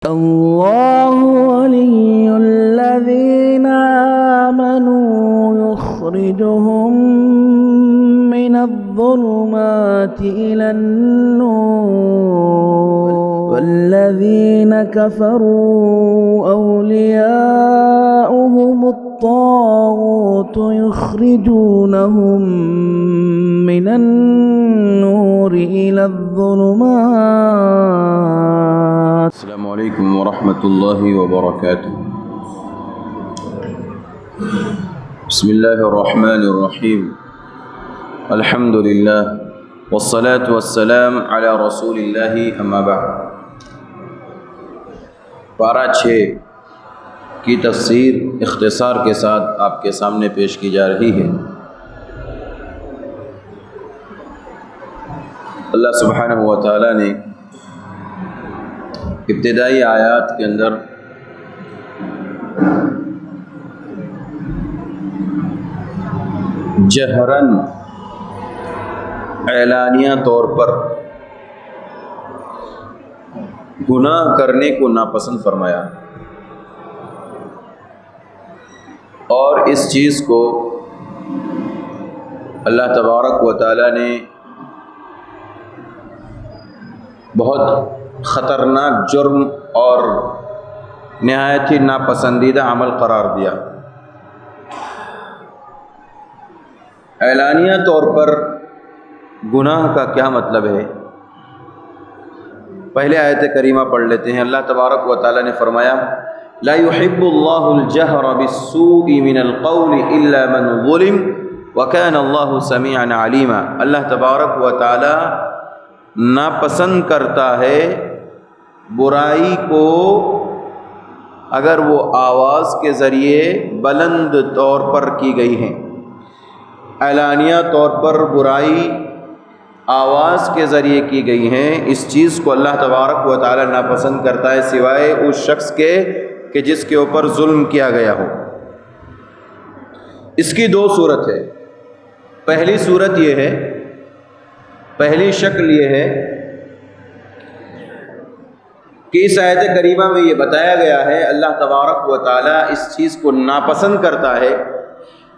الله ولي الذين آمنوا يخرجهم من الظلمات إلى النور والذين كفروا أولياؤهم الطاغوت يخرجونهم من النور إلى الظلمات. السلام علیکم ورحمۃ اللہ وبرکاتہ. بسم اللہ الرحمن الرحیم. الحمد للہ والصلاة والسلام علی رسول اللہ اما بعد. پارہ 6 کی تفسیر اختصار کے ساتھ آپ کے سامنے پیش کی جا رہی ہے. اللہ سبحانہ و تعالی نے ابتدائی آیات کے اندر جہراً اعلانیہ طور پر گناہ کرنے کو ناپسند فرمایا اور اس چیز کو اللہ تبارک و تعالی نے بہت خطرناک جرم اور نہایت ہی ناپسندیدہ عمل قرار دیا. اعلانیہ طور پر گناہ کا کیا مطلب ہے؟ پہلے آیت کریمہ پڑھ لیتے ہیں. اللہ تبارک و تعالی نے فرمایا لا يحب الله الجهر بالسوء من القول الا من ظلم وكان الله سميعا عليما. اللہ تبارک و تعالی ناپسند کرتا ہے برائی کو اگر وہ آواز کے ذریعے بلند طور پر کی گئی ہیں. اعلانیہ طور پر برائی آواز کے ذریعے کی گئی ہیں. اس چیز کو اللہ تبارک و تعالی ناپسند کرتا ہے سوائے اس شخص کے کہ جس کے اوپر ظلم کیا گیا ہو. اس کی 2 صورت ہے. پہلی صورت یہ ہے، پہلی شکل یہ ہے کہ اس آیت کریمہ میں یہ بتایا گیا ہے اللہ تبارک و تعالی اس چیز کو ناپسند کرتا ہے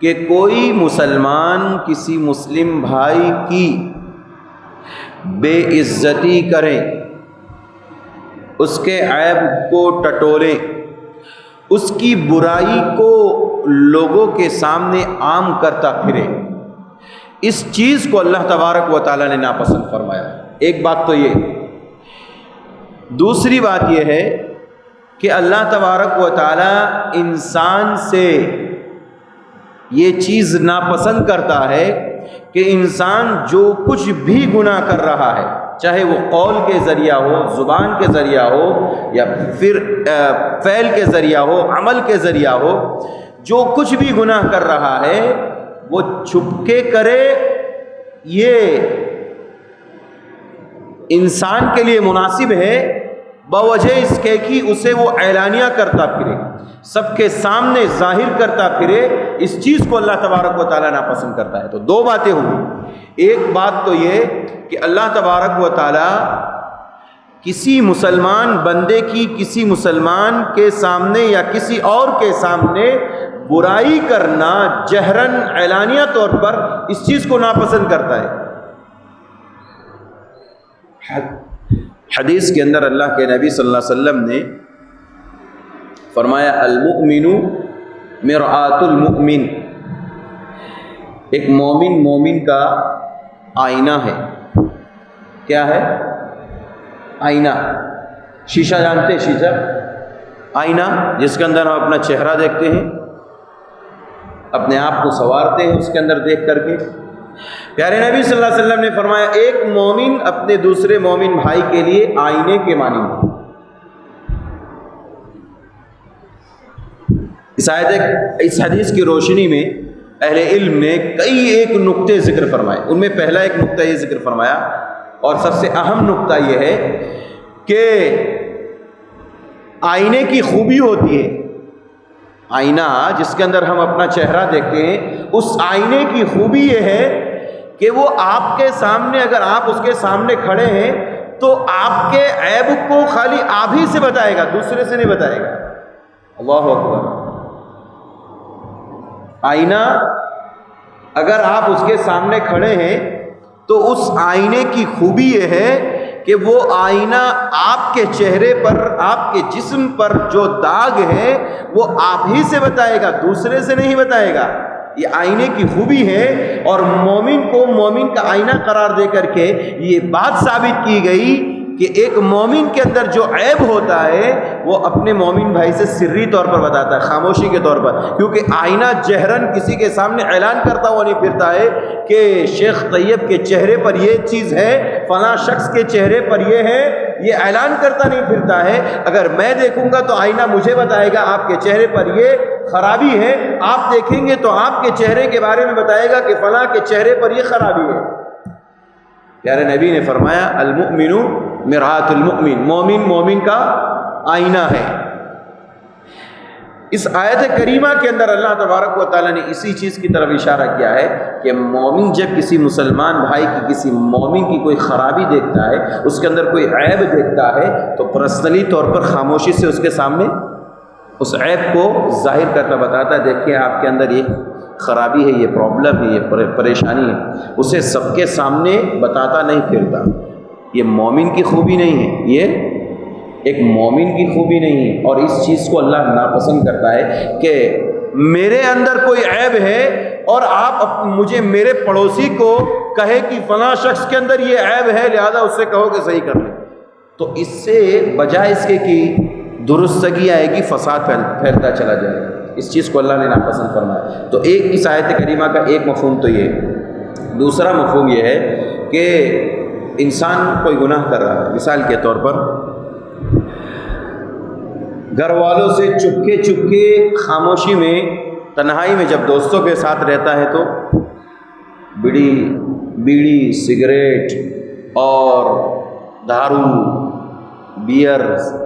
کہ کوئی مسلمان کسی مسلم بھائی کی بے عزتی کریں، اس کے عیب کو ٹٹولیں، اس کی برائی کو لوگوں کے سامنے عام کرتا پھرے. اس چیز کو اللہ تبارک و تعالی نے ناپسند فرمایا. ایک بات تو یہ. دوسری بات یہ ہے کہ اللہ تبارک و تعالی انسان سے یہ چیز ناپسند کرتا ہے کہ انسان جو کچھ بھی گناہ کر رہا ہے، چاہے وہ قول کے ذریعہ ہو، زبان کے ذریعہ ہو، یا پھر فعل کے ذریعہ ہو، عمل کے ذریعہ ہو، جو کچھ بھی گناہ کر رہا ہے وہ چھپ کے کرے. یہ انسان کے لیے مناسب ہے بوجہ اس کے کہ اسے وہ اعلانیہ کرتا پھرے، سب کے سامنے ظاہر کرتا پھرے. اس چیز کو اللہ تبارک و تعالیٰ ناپسند کرتا ہے. تو 2 باتیں ہوئی. ایک بات تو یہ کہ اللہ تبارک و تعالیٰ کسی مسلمان بندے کی کسی مسلمان کے سامنے یا کسی اور کے سامنے برائی کرنا جہراً اعلانیہ طور پر اس چیز کو ناپسند کرتا ہے. حدیث کے اندر اللہ کے نبی صلی اللہ علیہ وسلم نے فرمایا المؤمن مرآۃ المؤمن. ایک مومن کا آئینہ ہے. کیا ہے؟ آئینہ. شیشہ جانتے ہیں؟ شیشہ آئینہ جس کے اندر ہم اپنا چہرہ دیکھتے ہیں، اپنے آپ کو سنوارتے ہیں اس کے اندر دیکھ کر کے. پیارے نبی صلی اللہ علیہ وسلم نے فرمایا ایک مومن اپنے دوسرے مومن بھائی کے لیے آئینے کے مانند ہے. اس حدیث کی روشنی میں اہل علم نے کئی ایک نقطے ذکر فرمائے. ان میں پہلا ایک نقطہ یہ ذکر فرمایا اور سب سے اہم نقطہ یہ ہے کہ آئینے کی خوبی ہوتی ہے. آئینہ جس کے اندر ہم اپنا چہرہ دیکھتے ہیں، اس آئینے کی خوبی یہ ہے کہ وہ آپ کے سامنے، اگر آپ اس کے سامنے کھڑے ہیں تو آپ کے عیب کو خالی آپ ہی سے بتائے گا، دوسرے سے نہیں بتائے گا۔ اللہ اکبر۔ آئینہ اگر آپ اس کے سامنے کھڑے ہیں تو اس آئینے کی خوبی یہ ہے کہ وہ آئینہ آپ کے چہرے پر، آپ کے جسم پر جو داغ ہے وہ آپ ہی سے بتائے گا، دوسرے سے نہیں بتائے گا۔ یہ آئینے کی خوبی ہے، اور مومن کو مومن کا آئینہ قرار دے کر کے یہ بات ثابت کی گئی کہ ایک مومن کے اندر جو عیب ہوتا ہے وہ اپنے مومن بھائی سے سری طور پر بتاتا ہے، خاموشی کے طور پر، کیونکہ آئینہ جہرن کسی کے سامنے اعلان کرتا ہوا نہیں پھرتا ہے کہ شیخ طیب کے چہرے پر یہ چیز ہے، فلاں شخص کے چہرے پر یہ ہے، یہ اعلان کرتا نہیں پھرتا ہے۔ اگر میں دیکھوں گا تو آئینہ مجھے بتائے گا آپ کے چہرے پر یہ خرابی ہے، آپ دیکھیں گے تو آپ کے چہرے کے بارے میں بتائے گا کہ فلاں کے چہرے پر یہ خرابی ہے۔ پیارے نبی نے فرمایا المؤمن مرآۃ المؤمن، مومن مومن کا آئینہ ہے۔ اس آیت کریمہ کے اندر اللہ تبارک و تعالیٰ نے اسی چیز کی طرف اشارہ کیا ہے کہ مومن جب کسی مسلمان بھائی کی، کسی مومن کی کوئی خرابی دیکھتا ہے، اس کے اندر کوئی عیب دیکھتا ہے، تو پرسنلی طور پر خاموشی سے اس کے سامنے اس عیب کو ظاہر کرتا بتاتا ہے، دیکھیں آپ کے اندر یہ خرابی ہے، یہ پرابلم ہے، یہ پریشانی ہے، اسے سب کے سامنے بتاتا نہیں پھرتا۔ یہ مومن کی خوبی نہیں ہے، یہ ایک مومن کی خوبی نہیں ہے، اور اس چیز کو اللہ ناپسند کرتا ہے کہ میرے اندر کوئی عیب ہے اور آپ مجھے، میرے پڑوسی کو کہے کہ فلاں شخص کے اندر یہ عیب ہے لہذا اس سے کہو کہ صحیح کر لیں، تو اس سے بجائے اس کے کہ درستگی آئے گی، فساد پھیلتا چلا جائے گا۔ اس چیز کو اللہ نے ناپسند فرمایا۔ تو ایک اس آیت کریمہ کا ایک مفہوم تو یہ، دوسرا مفہوم یہ ہے کہ انسان کوئی گناہ کر رہا ہے، مثال کے طور پر گھر والوں سے چپکے چپکے خاموشی میں، تنہائی میں جب دوستوں کے ساتھ رہتا ہے تو بیڑی سگریٹ اور دارو بیئر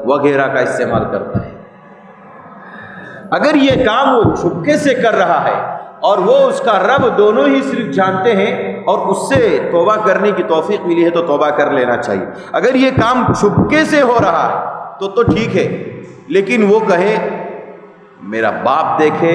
وغیرہ کا استعمال کرتا ہے۔ اگر یہ کام وہ چھپکے سے کر رہا ہے اور وہ اس کا رب دونوں ہی صرف جانتے ہیں اور اس سے توبہ کرنے کی توفیق ملی ہے تو توبہ کر لینا چاہیے۔ اگر یہ کام چھپکے سے ہو رہا ہے تو ٹھیک ہے، لیکن وہ کہے میرا باپ دیکھے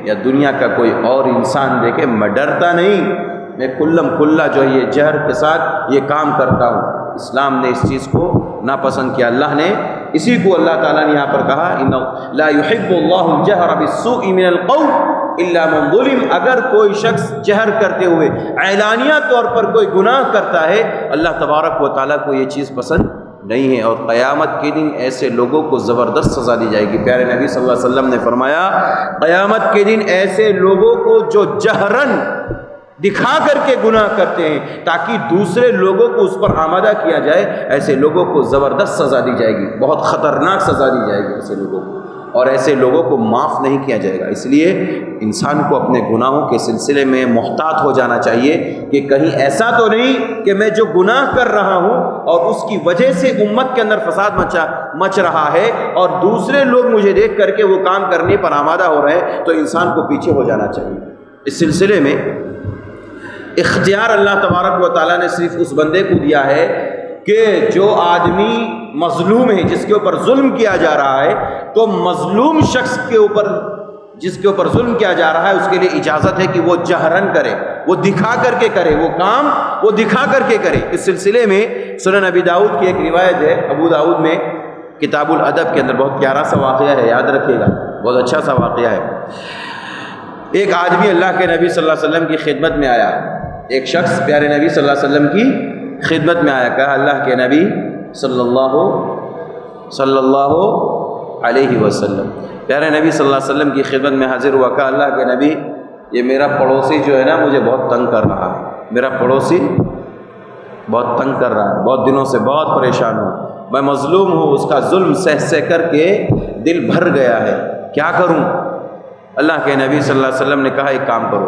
یا دنیا کا کوئی اور انسان دیکھے، میں ڈرتا نہیں، میں کھلم کھلا جو ہے یہ جہر کے ساتھ یہ کام کرتا ہوں۔ اسلام نے اس چیز کو ناپسند کیا۔ اللہ نے اسی کو اللہ تعالیٰ نے یہاں پر کہا لا يحب اللہ الجہر بالسوء من القول الا من ظلم۔ اگر کوئی شخص جہر کرتے ہوئے اعلانیہ طور پر کوئی گناہ کرتا ہے، اللہ تبارک و تعالیٰ کو یہ چیز پسند نہیں ہے، اور قیامت کے دن ایسے لوگوں کو زبردست سزا دی جائے گی۔ پیارے نبی صلی اللہ علیہ وسلم نے فرمایا قیامت کے دن ایسے لوگوں کو جو جہرن دکھا کر کے گناہ کرتے ہیں تاکہ دوسرے لوگوں کو اس پر آمادہ کیا جائے، ایسے لوگوں کو زبردست سزا دی جائے گی، بہت خطرناک سزا دی جائے گی ایسے لوگوں کو، اور ایسے لوگوں کو معاف نہیں کیا جائے گا۔ اس لیے انسان کو اپنے گناہوں کے سلسلے میں محتاط ہو جانا چاہیے کہ کہیں ایسا تو نہیں کہ میں جو گناہ کر رہا ہوں اور اس کی وجہ سے امت کے اندر فساد مچ رہا ہے اور دوسرے لوگ مجھے دیکھ کر کے وہ کام کرنے پر آمادہ ہو رہے ہیں، تو انسان کو پیچھے ہو جانا چاہیے۔ اس سلسلے میں اختیار اللہ تبارک و تعالیٰ نے صرف اس بندے کو دیا ہے کہ جو آدمی مظلوم ہے، جس کے اوپر ظلم کیا جا رہا ہے، تو مظلوم شخص کے اوپر جس کے اوپر ظلم کیا جا رہا ہے اس کے لیے اجازت ہے کہ وہ جہرن کرے، وہ دکھا کر کے کرے، وہ کام وہ دکھا کر کے کرے۔ اس سلسلے میں سنن ابی داؤد کی ایک روایت ہے، ابو داؤد میں کتاب الادب کے اندر بہت پیارا سا واقعہ ہے، یاد رکھیے گا، بہت اچھا سا واقعہ ہے۔ ایک آدمی اللہ کے نبی صلی اللہ علیہ وسلم کی خدمت میں آیا، ایک شخص پیارے نبی صلی اللہ علیہ وسلم کی خدمت میں آیا، کہا اللہ کے نبی صلی اللہ علیہ وسلم، پیارے نبی صلی اللہ علیہ وسلم کی خدمت میں حاضر ہوا، کہا اللہ کے نبی یہ میرا پڑوسی جو ہے نا مجھے بہت تنگ کر رہا ہے، میرا پڑوسی بہت تنگ کر رہا ہے، بہت دنوں سے بہت پریشان ہوں، میں مظلوم ہوں، اس کا ظلم سہ کر کے دل بھر گیا ہے، کیا کروں؟ اللہ کے نبی صلی اللہ علیہ وسلم نے کہا ایک کام کرو،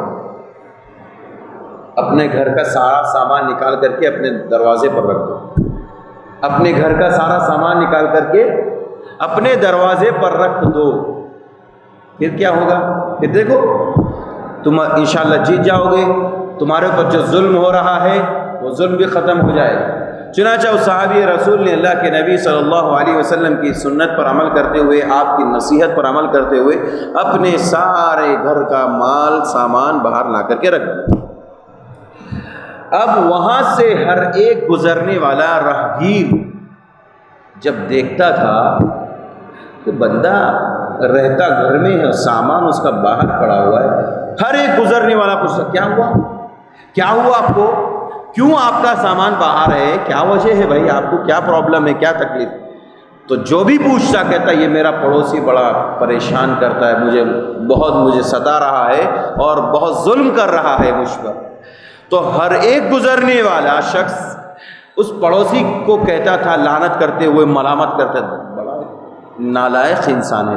اپنے گھر کا سارا سامان نکال کر کے اپنے دروازے پر رکھ دو، اپنے گھر کا سارا سامان نکال کر کے اپنے دروازے پر رکھ دو، پھر کیا ہوگا؟ پھر دیکھو تم انشاءاللہ جیت جاؤ گے، تمہارے اوپر جو ظلم ہو رہا ہے وہ ظلم بھی ختم ہو جائے گا، چنانچہ اس صحابی رسول نے اللہ کے نبی صلی اللہ علیہ وسلم کی سنت پر عمل کرتے ہوئے، آپ کی نصیحت پر عمل کرتے ہوئے اپنے سارے گھر کا مال سامان باہر لا کر کے رکھ دیا۔ اب وہاں سے ہر ایک گزرنے والا راہگیر جب دیکھتا تھا کہ بندہ رہتا گھر میں ہے، سامان اس کا باہر پڑا ہوا ہے، ہر ایک گزرنے والا پوچھتا کیا ہوا، کیا ہوا آپ کو، کیوں آپ کا سامان باہر ہے، کیا وجہ ہے بھائی، آپ کو کیا پرابلم ہے، کیا تکلیف؟ تو جو بھی پوچھتا کہتا یہ میرا پڑوسی بڑا پریشان کرتا ہے، مجھے ستا رہا ہے اور بہت ظلم کر رہا ہے مجھ پر۔ تو ہر ایک گزرنے والا شخص اس پڑوسی کو کہتا تھا، لعنت کرتے ہوئے ملامت کرتا تھا، بڑا نالائق انسان ہے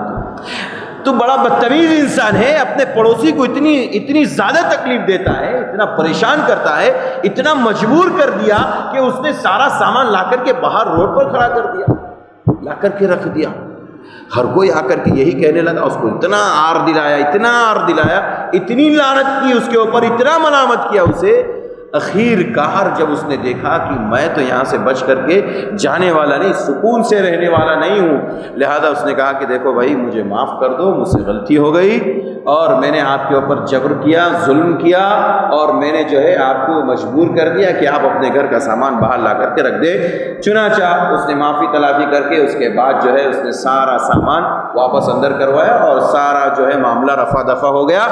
تو بڑا بدتمیز انسان ہے، اپنے پڑوسی کو اتنی زیادہ تکلیف دیتا ہے، اتنا پریشان کرتا ہے، اتنا مجبور کر دیا کہ اس نے سارا سامان لا کر کے باہر روڈ پر کھڑا کر دیا، لا کر کے رکھ دیا۔ ہر کوئی آ کر کے یہی کہنے لگا، اس کو اتنا آر دلایا، اتنی لعنت کی اس کے اوپر، اتنا ملامت کیا اسے، اخیر کار جب اس نے دیکھا کہ میں تو یہاں سے بچ کر کے جانے والا نہیں، سکون سے رہنے والا نہیں ہوں، لہذا اس نے کہا کہ دیکھو بھائی مجھے معاف کر دو، مجھ سے غلطی ہو گئی اور میں نے آپ کے اوپر جبر کیا، ظلم کیا، اور میں نے جو ہے آپ کو مجبور کر دیا کہ آپ اپنے گھر کا سامان باہر لا کر کے رکھ دے۔ چنانچہ اس نے معافی تلافی کر کے اس کے بعد جو ہے اس نے سارا سامان واپس اندر کروایا اور سارا جو ہے معاملہ رفع دفع ہو گیا۔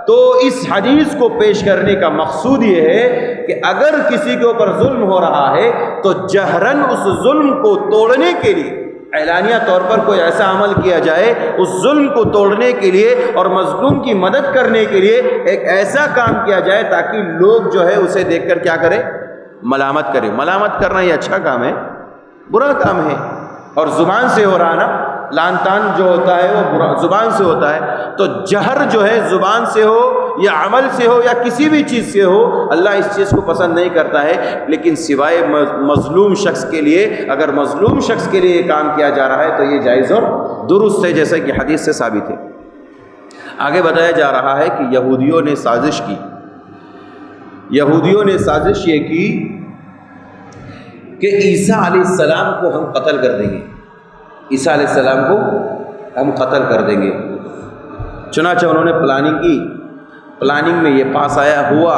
تو اس حدیث کو پیش کرنے کا مقصود یہ ہے کہ اگر کسی کے اوپر ظلم ہو رہا ہے تو جہراً اس ظلم کو توڑنے کے لیے اعلانیہ طور پر کوئی ایسا عمل کیا جائے، اس ظلم کو توڑنے کے لیے اور مظلوم کی مدد کرنے کے لیے ایک ایسا کام کیا جائے تاکہ لوگ جو ہے اسے دیکھ کر کیا کرے، ملامت کرے۔ ملامت کرنا یہ اچھا کام ہے، برا کام ہے، اور زبان سے ہو رہا نا، لان تان جو ہوتا ہے وہ زبان سے ہوتا ہے، تو جہر جو ہے زبان سے ہو یا عمل سے ہو یا کسی بھی چیز سے ہو، اللہ اس چیز کو پسند نہیں کرتا ہے، لیکن سوائے مظلوم شخص کے لیے، اگر مظلوم شخص کے لیے یہ کام کیا جا رہا ہے تو یہ جائز اور درست ہے، جیسا کہ حدیث سے ثابت ہے۔ آگے بتایا جا رہا ہے کہ یہودیوں نے سازش کی، یہودیوں نے سازش یہ کی کہ عیسیٰ علیہ السلام کو ہم قتل کر دیں گے، عیسیٰ علیہ السلام کو ہم قتل کر دیں گے۔ چنانچہ انہوں نے پلاننگ کی، پلاننگ میں یہ پاس آیا ہوا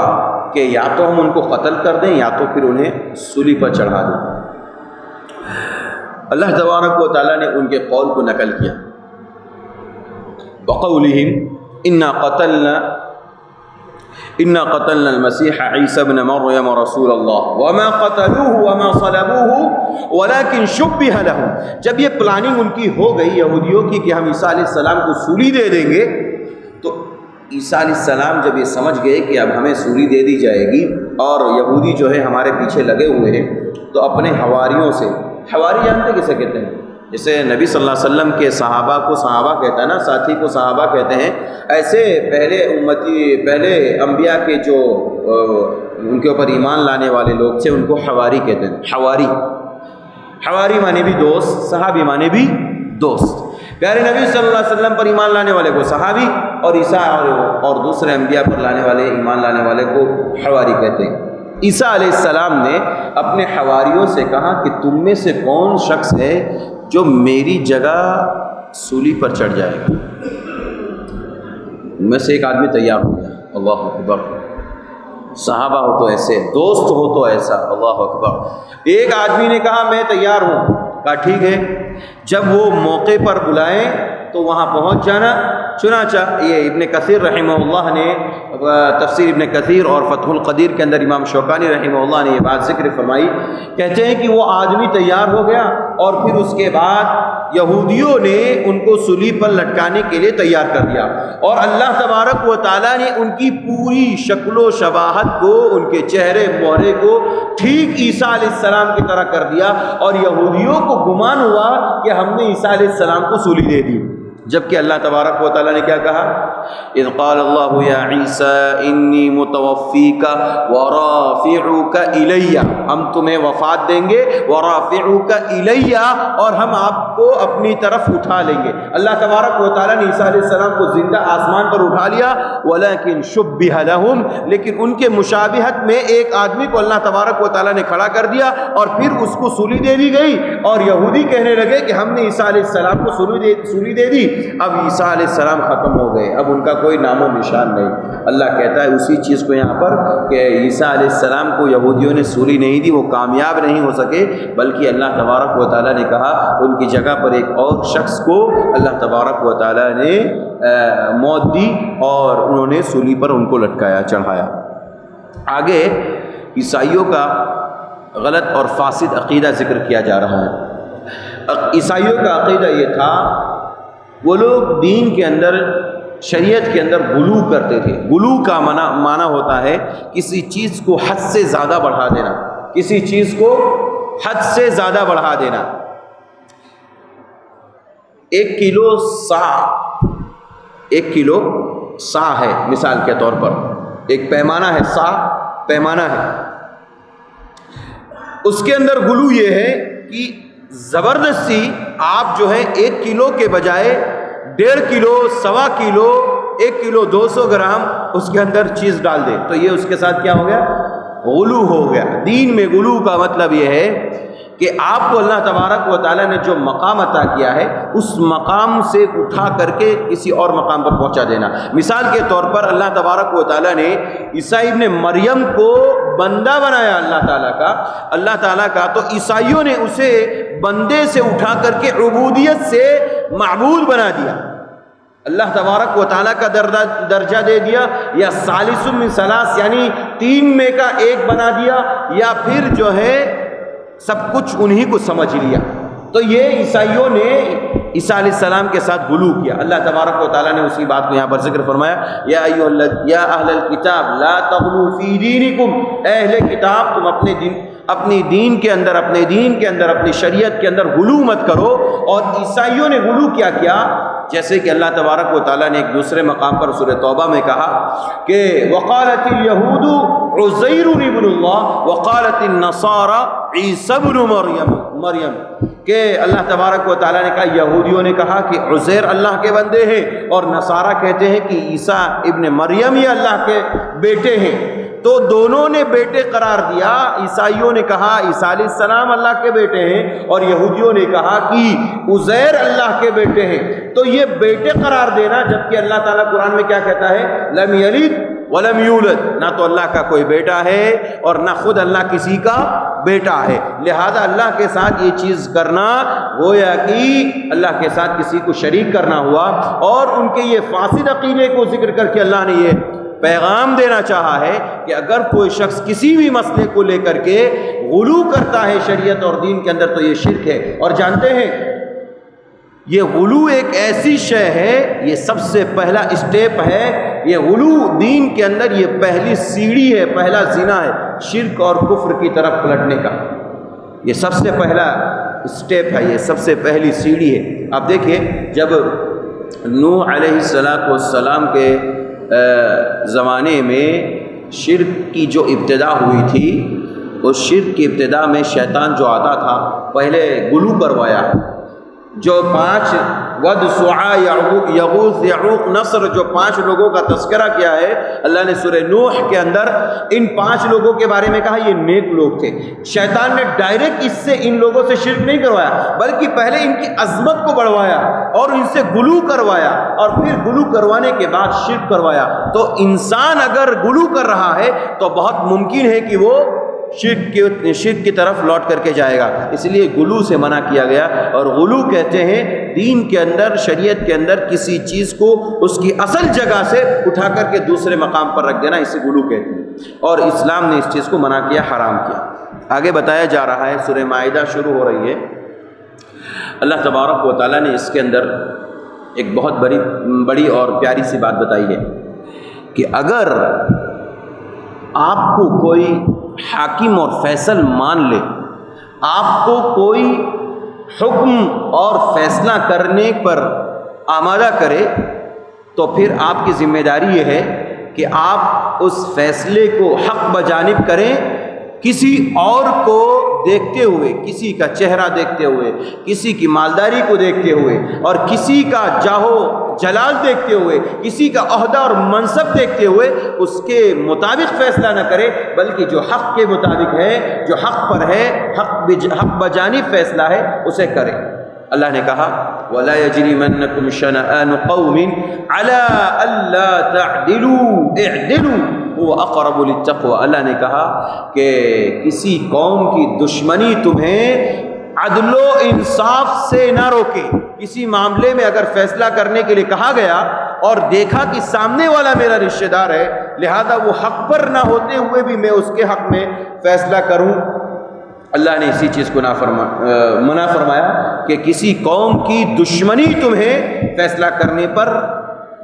کہ یا تو ہم ان کو قتل کر دیں یا تو پھر انہیں سولی پر چڑھا دیں۔ اللہ تبارک و تعالیٰ نے ان کے قول کو نقل کیا، بقولہم انا قتلنا المسیح عیسی ابن مریم رسول اللہ وما قتلوه وما صلبوه ولكن شبہ لهم۔ جب یہ پلاننگ ان کی ہو گئی یہودیوں کی کہ ہم عیسیٰ علیہ السلام کو سولی دے دیں گے، تو عیسیٰ علیہ السلام جب یہ سمجھ گئے کہ اب ہمیں سولی دے دی جائے گی اور یہودی جو ہے ہمارے پیچھے لگے ہوئے ہیں، تو اپنے حواریوں سے، حواری جانتے کسے کہتے ہیں؟ جیسے نبی صلی اللہ علیہ وسلم کے صحابہ کو صحابہ کہتا ہے نا، ساتھی کو صحابہ کہتے ہیں، ایسے پہلے انبیاء کے جو ان کے اوپر ایمان لانے والے لوگ تھے ان کو حواری کہتے ہیں۔ حواری مانے بھی دوست، صحابی مانے بھی دوست۔ پیارے نبی صلی اللہ علیہ وسلم پر ایمان لانے والے کو صحابی، اور عیسیٰ اور دوسرے انبیاء پر ایمان لانے والے کو حواری کہتے ہیں۔ عیسیٰ علیہ السلام نے اپنے حواریوں سے کہا کہ تم میں سے کون شخص ہے جو میری جگہ سولی پر چڑھ جائے گا؟ ان میں سے ایک آدمی تیار ہو گیا، اللہ اکبر۔ صحابہ ہو تو ایسے، دوست ہو تو ایسا، اللہ اکبر۔ ایک آدمی نے کہا میں تیار ہوں، کہا ٹھیک ہے، جب وہ موقع پر بلائیں تو وہاں پہنچ جانا۔ چنانچہ یہ ابن کثیر رحمہ اللہ نے تفسیر ابن کثیر اور فتح القدیر کے اندر امام شوکانی رحمہ اللہ نے یہ بات ذکر فرمائی، کہتے ہیں کہ وہ آدمی تیار ہو گیا اور پھر اس کے بعد یہودیوں نے ان کو سولی پر لٹکانے کے لیے تیار کر دیا، اور اللہ تبارک و تعالیٰ نے ان کی پوری شکل و شباہت کو، ان کے چہرے مہرے کو ٹھیک عیسیٰ علیہ السلام کی طرح کر دیا، اور یہودیوں کو گمان ہوا کہ ہم نے عیسیٰ علیہ السلام کو سولی دے دی۔ جبکہ اللہ تبارک و تعالیٰ نے کیا کہا؟ اذ قال اللہ یا عیسیٰ انی متوفیک ورافعک الی، ہم تمہیں وفات دیں گے، ورافعک الی، اور ہم آپ کو اپنی طرف اٹھا لیں گے۔ اللہ تبارک و تعالیٰ نے عیسیٰ علیہ السلام کو زندہ آسمان پر اٹھا لیا، ولیکن شبہ لہم، لیکن ان کے مشابہت میں ایک آدمی کو اللہ تبارک و تعالیٰ نے کھڑا کر دیا اور پھر اس کو سولی دے دی گئی، اور یہودی کہنے لگے کہ ہم نے عیسیٰ علیہ السلام کو سولی دے دی، اب عیسیٰ علیہ السلام ختم ہو گئے، اب ان کا کوئی نام و نشان نہیں۔ اللہ کہتا ہے اسی چیز کو یہاں پر کہ عیسیٰ علیہ السلام کو یہودیوں نے سولی نہیں دی، وہ کامیاب نہیں ہو سکے، بلکہ اللہ تبارک و تعالیٰ نے کہا ان کی جگہ پر ایک اور شخص کو اللہ تبارک و تعالیٰ نے موت دی اور انہوں نے سولی پر ان کو لٹکایا، چڑھایا۔ آگے عیسائیوں کا غلط اور فاسد عقیدہ ذکر کیا جا رہا ہے۔ عیسائیوں کا عقیدہ یہ تھا، وہ لوگ دین کے اندر، شریعت کے اندر غلو کرتے تھے۔ غلو کا معنی ہوتا ہے کسی چیز کو حد سے زیادہ بڑھا دینا، کسی چیز کو حد سے زیادہ بڑھا دینا۔ 1 کلو سا، 1 کلو سا ہے مثال کے طور پر، ایک پیمانہ ہے، سا پیمانہ ہے، اس کے اندر غلو یہ ہے کہ زبردستی آپ جو ہے 1 کلو کے بجائے 1.5 کلو، 1.25 کلو، 1 کلو 200 گرام اس کے اندر چیز ڈال دے، تو یہ اس کے ساتھ کیا ہو گیا؟ غلو ہو گیا۔ دین میں غلو کا مطلب یہ ہے کہ آپ کو اللہ تبارک و تعالیٰ نے جو مقام عطا کیا ہے اس مقام سے اٹھا کر کے کسی اور مقام پر پہنچا دینا۔ مثال کے طور پر اللہ تبارک و تعالیٰ نے عیسیٰ ابن مریم کو بندہ بنایا اللہ تعالیٰ کا، تو عیسائیوں نے اسے بندے سے اٹھا کر کے عبودیت سے معبود بنا دیا، اللہ تبارک و تعالیٰ کا درجہ دے دیا، یا ثالث من ثلاث یعنی 3 میں کا 1 بنا دیا، یا پھر جو ہے سب کچھ انہی کو سمجھ لیا۔ تو یہ عیسائیوں نے عیسیٰ علیہ السلام کے ساتھ غلو کیا۔ اللہ تبارک و تعالیٰ نے اسی بات کو یہاں پر ذکر فرمایا، یا اہل الکتاب لا تغلو فی دینکم، اے اہل کتاب تم اپنے دین کے اندر اپنی شریعت کے اندر غلو مت کرو۔ اور عیسائیوں نے غلو کیا جیسے کہ اللہ تبارک و تعالیٰ نے ایک دوسرے مقام پر سورہ توبہ میں کہا کہ وقالت الیہود عزیر ابن اللہ وقالت النصارى عیسی ابن مریم، کہ اللہ تبارک و تعالیٰ نے کہا، یہودیوں نے کہا کہ عزیر اللہ کے بندے ہیں، اور نصارہ کہتے ہیں کہ عیسیٰ ابن مریم یہ اللہ کے بیٹے ہیں۔ تو دونوں نے بیٹے قرار دیا، عیسائیوں نے کہا عیسیٰ علیہ السلام اللہ کے بیٹے ہیں، اور یہودیوں نے کہا کہ عزیر اللہ کے بیٹے ہیں۔ تو یہ بیٹے قرار دینا، جبکہ اللہ تعالیٰ قرآن میں کیا کہتا ہے؟ لم یلد ولم یولد، نہ تو اللہ کا کوئی بیٹا ہے اور نہ خود اللہ کسی کا بیٹا ہے، لہذا اللہ کے ساتھ یہ چیز کرنا گویا کہ اللہ کے ساتھ کسی کو شریک کرنا ہوا۔ اور ان کے یہ فاسد عقیدے کو ذکر کر کے اللہ نے یہ پیغام دینا چاہا ہے کہ اگر کوئی شخص کسی بھی مسئلے کو لے کر کے غلو کرتا ہے شریعت اور دین کے اندر تو یہ شرک ہے۔ اور جانتے ہیں یہ غلو ایک ایسی شے ہے، یہ سب سے پہلا اسٹیپ ہے، یہ غلو دین کے اندر یہ پہلی سیڑھی ہے، پہلا زنا ہے، شرک اور کفر کی طرف پلٹنے کا، یہ سب سے پہلا اسٹیپ ہے، یہ سب سے پہلی سیڑھی ہے۔ آپ دیکھیں جب نوح علیہ السلام کے زمانے میں شرک کی جو ابتدا ہوئی تھی، اس شرک کی ابتدا میں شیطان جو آتا تھا پہلے غلو کروایا، جو 5 ود سعا یغوث یعوق نصر، جو 5 لوگوں کا تذکرہ کیا ہے اللہ نے سورہ نوح کے اندر، ان 5 لوگوں کے بارے میں کہا یہ نیک لوگ تھے۔ شیطان نے ڈائریکٹ اس سے ان لوگوں سے شرک نہیں کروایا، بلکہ پہلے ان کی عظمت کو بڑھوایا اور ان سے غلو کروایا، اور پھر غلو کروانے کے بعد شرک کروایا۔ تو انسان اگر غلو کر رہا ہے تو بہت ممکن ہے کہ وہ شرک کی طرف لوٹ کر کے جائے گا، اس لیے غلو سے منع کیا گیا۔ اور غلو کہتے ہیں دین کے اندر، شریعت کے اندر کسی چیز کو اس کی اصل جگہ سے اٹھا کر کے دوسرے مقام پر رکھ دینا، اسے غلو کہتے ہیں، اور اسلام نے اس چیز کو منع کیا، حرام کیا۔ آگے بتایا جا رہا ہے، سورہ مائدہ شروع ہو رہی ہے، اللہ تبارک و تعالیٰ نے اس کے اندر ایک بہت بڑی اور پیاری سی بات بتائی ہے کہ اگر آپ کو کوئی حاکم اور فیصل مان لے، آپ کو کوئی حکم اور فیصلہ کرنے پر آمادہ کرے تو پھر آپ کی ذمہ داری یہ ہے کہ آپ اس فیصلے کو حق بجانب کریں، کسی اور کو دیکھتے ہوئے، کسی کا چہرہ دیکھتے ہوئے، کسی کی مالداری کو دیکھتے ہوئے، اور کسی کا جاہو جلال دیکھتے ہوئے، کسی کا عہدہ اور منصب دیکھتے ہوئے اس کے مطابق فیصلہ نہ کرے، بلکہ جو حق کے مطابق ہے، جو حق پر ہے، حق بجانب فیصلہ ہے، اسے کرے۔ اللہ نے کہا وَلَا يَجْرِمَنَّكُمْ شَنَآنُ قَوْمٍ عَلَىٰ أَلَّا تَعْدِلُوا اعْدِلُوا هُوَ أَقْرَبُ لِلتَّقْوَىٰ۔ اللہ نے کہا کہ کسی قوم کی دشمنی تمہیں عدل و انصاف سے نہ روکے۔ کسی معاملے میں اگر فیصلہ کرنے کے لیے کہا گیا اور دیکھا کہ سامنے والا میرا رشتہ دار ہے، لہذا وہ حق پر نہ ہوتے ہوئے بھی میں اس کے حق میں فیصلہ کروں، اللہ نے اسی چیز کو منع فرمایا کہ کسی قوم کی دشمنی تمہیں فیصلہ کرنے پر،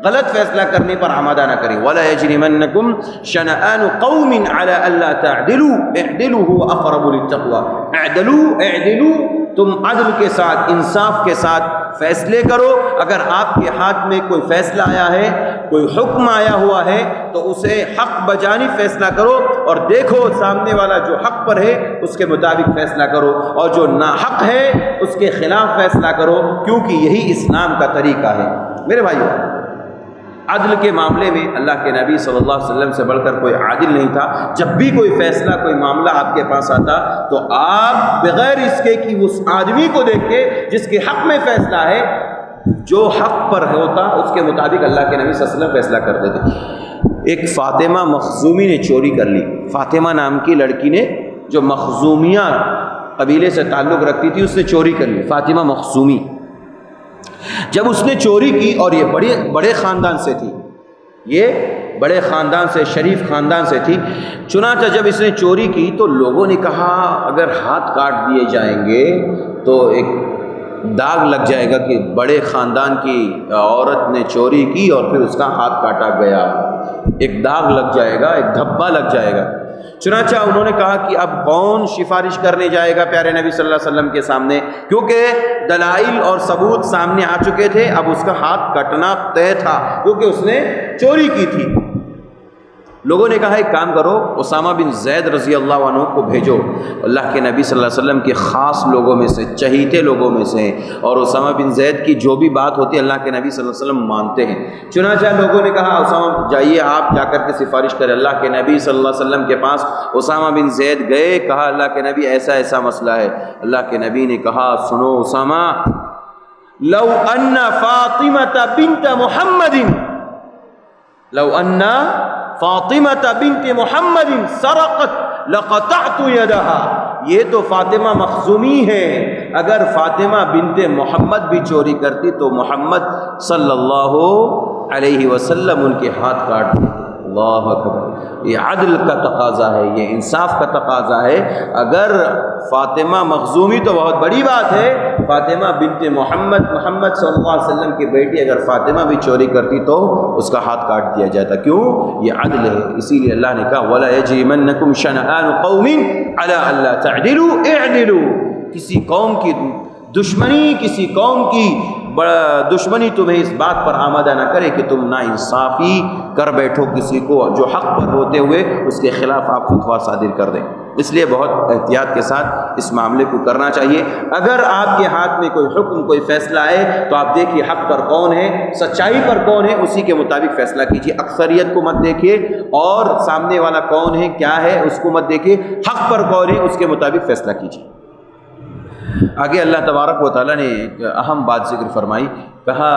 غلط فیصلہ کرنے پر آمادہ نہ کرے۔ وَلَا يَجْرِمَنَّكُمْ شَنَآنُ قَوْمٍ عَلَىٰ أَلَّا تَعْدِلُوا اعْدِلُوا هُوَ أَقْرَبُ لِلتَّقْوَىٰ۔ اعْدِلُوا تم عدل کے ساتھ، انصاف کے ساتھ فیصلے کرو۔ اگر آپ کے ہاتھ میں کوئی فیصلہ آیا ہے، کوئی حکم آیا ہوا ہے، تو اسے حق بجانب فیصلہ کرو، اور دیکھو سامنے والا جو حق پر ہے اس کے مطابق فیصلہ کرو، اور جو ناحق ہے اس کے خلاف فیصلہ کرو، کیونکہ یہی اسلام کا طریقہ ہے۔ میرے بھائیو، عدل کے معاملے میں اللہ کے نبی صلی اللہ علیہ وسلم سے بڑھ کر کوئی عادل نہیں تھا۔ جب بھی کوئی فیصلہ، کوئی معاملہ آپ کے پاس آتا تو آپ بغیر اس کے کہ اس آدمی کو دیکھ کے جس کے حق میں فیصلہ ہے، جو حق پر ہوتا اس کے مطابق اللہ کے نبی صلی اللہ علیہ وسلم فیصلہ کرتے تھے۔ ایک فاطمہ مخزومی نے چوری کر لی۔ فاطمہ نام کی لڑکی نے، جو مخزومیہ قبیلے سے تعلق رکھتی تھی، اس نے چوری کر لی، فاطمہ مخزومی۔ جب اس نے چوری کی، اور یہ بڑے خاندان سے تھی، یہ بڑے خاندان سے، شریف خاندان سے تھی، چنانچہ جب اس نے چوری کی تو لوگوں نے کہا اگر ہاتھ کاٹ دیے جائیں گے تو ایک داغ لگ جائے گا کہ بڑے خاندان کی عورت نے چوری کی اور پھر اس کا ہاتھ کاٹا گیا، ایک داغ لگ جائے گا، ایک دھبا لگ جائے گا۔ چنانچہ انہوں نے کہا کہ اب کون سفارش کرنے جائے گا پیارے نبی صلی اللہ علیہ وسلم کے سامنے، کیونکہ دلائل اور ثبوت سامنے آ چکے تھے، اب اس کا ہاتھ کٹنا طے تھا کیونکہ اس نے چوری کی تھی۔ لوگوں نے کہا ایک کام کرو، اسامہ بن زید رضی اللہ عنہ کو بھیجو، اللہ کے نبی صلی اللہ علیہ وسلم کے خاص لوگوں میں سے، چہیتے لوگوں میں سے، اور اسامہ بن زید کی جو بھی بات ہوتی ہے اللہ کے نبی صلی اللہ علیہ وسلم مانتے ہیں۔ چنانچہ لوگوں نے کہا اسامہ جائیے، آپ جا کر کے سفارش کریں۔ اللہ کے نبی صلی اللہ علیہ وسلم کے پاس اسامہ بن زید گئے، کہا اللہ کے نبی ایسا ایسا مسئلہ ہے۔ اللہ کے نبی نے کہا سنو اسامہ، لو ان فاطمہ بنت محمد، لو ان فاطمہ بنت محمد سرقت لقطعت يدها، یہ تو فاطمہ مخزومی ہے، اگر فاطمہ بنت محمد بھی چوری کرتی تو محمد صلی اللہ علیہ وسلم ان کے ہاتھ کاٹ دیتے۔ اللہ اکبر، یہ عدل کا تقاضا ہے، یہ انصاف کا تقاضا ہے۔ اگر فاطمہ مخزومی تو بہت بڑی بات ہے، فاطمہ بنت محمد، محمد صلی اللہ علیہ وسلم کی بیٹی اگر فاطمہ بھی چوری کرتی تو اس کا ہاتھ کاٹ دیا جاتا، کیوں؟ یہ عدل ہے۔ اسی لیے اللہ نے کہا وَلَا يَجْرِمَنَّكُمْ شَنَآنُ قَوْمٍ عَلَىٰ أَلَّا تَعْدِلُوا اعْدِلُوا۔ کسی قوم کی دشمنی، کسی قوم کی دشمنی تمہیں اس بات پر آمادہ نہ کرے کہ تم نا انصافی کر بیٹھو کسی کو، جو حق پر ہوتے ہوئے اس کے خلاف آپ فتویٰ صادر کر دیں۔ اس لیے بہت احتیاط کے ساتھ اس معاملے کو کرنا چاہیے۔ اگر آپ کے ہاتھ میں کوئی حکم، کوئی فیصلہ آئے تو آپ دیکھیے حق پر کون ہے، سچائی پر کون ہے، اسی کے مطابق فیصلہ کیجیے۔ اکثریت کو مت دیکھیے اور سامنے والا کون ہے، کیا ہے، اس کو مت دیکھیے، حق پر کون ہے اس کے مطابق فیصلہ کیجیے۔ آگے اللہ تبارک و تعالیٰ نے ایک اہم بات ذکر فرمائی، کہا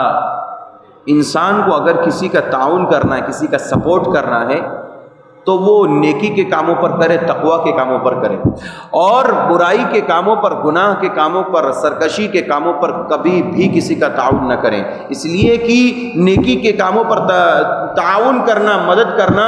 انسان کو اگر کسی کا تعاون کرنا ہے، کسی کا سپورٹ کرنا ہے تو وہ نیکی کے کاموں پر کرے، تقوی کے کاموں پر کرے، اور برائی کے کاموں پر، گناہ کے کاموں پر، سرکشی کے کاموں پر کبھی بھی کسی کا تعاون نہ کریں، اس لیے کہ نیکی کے کاموں پر تعاون کرنا، مدد کرنا،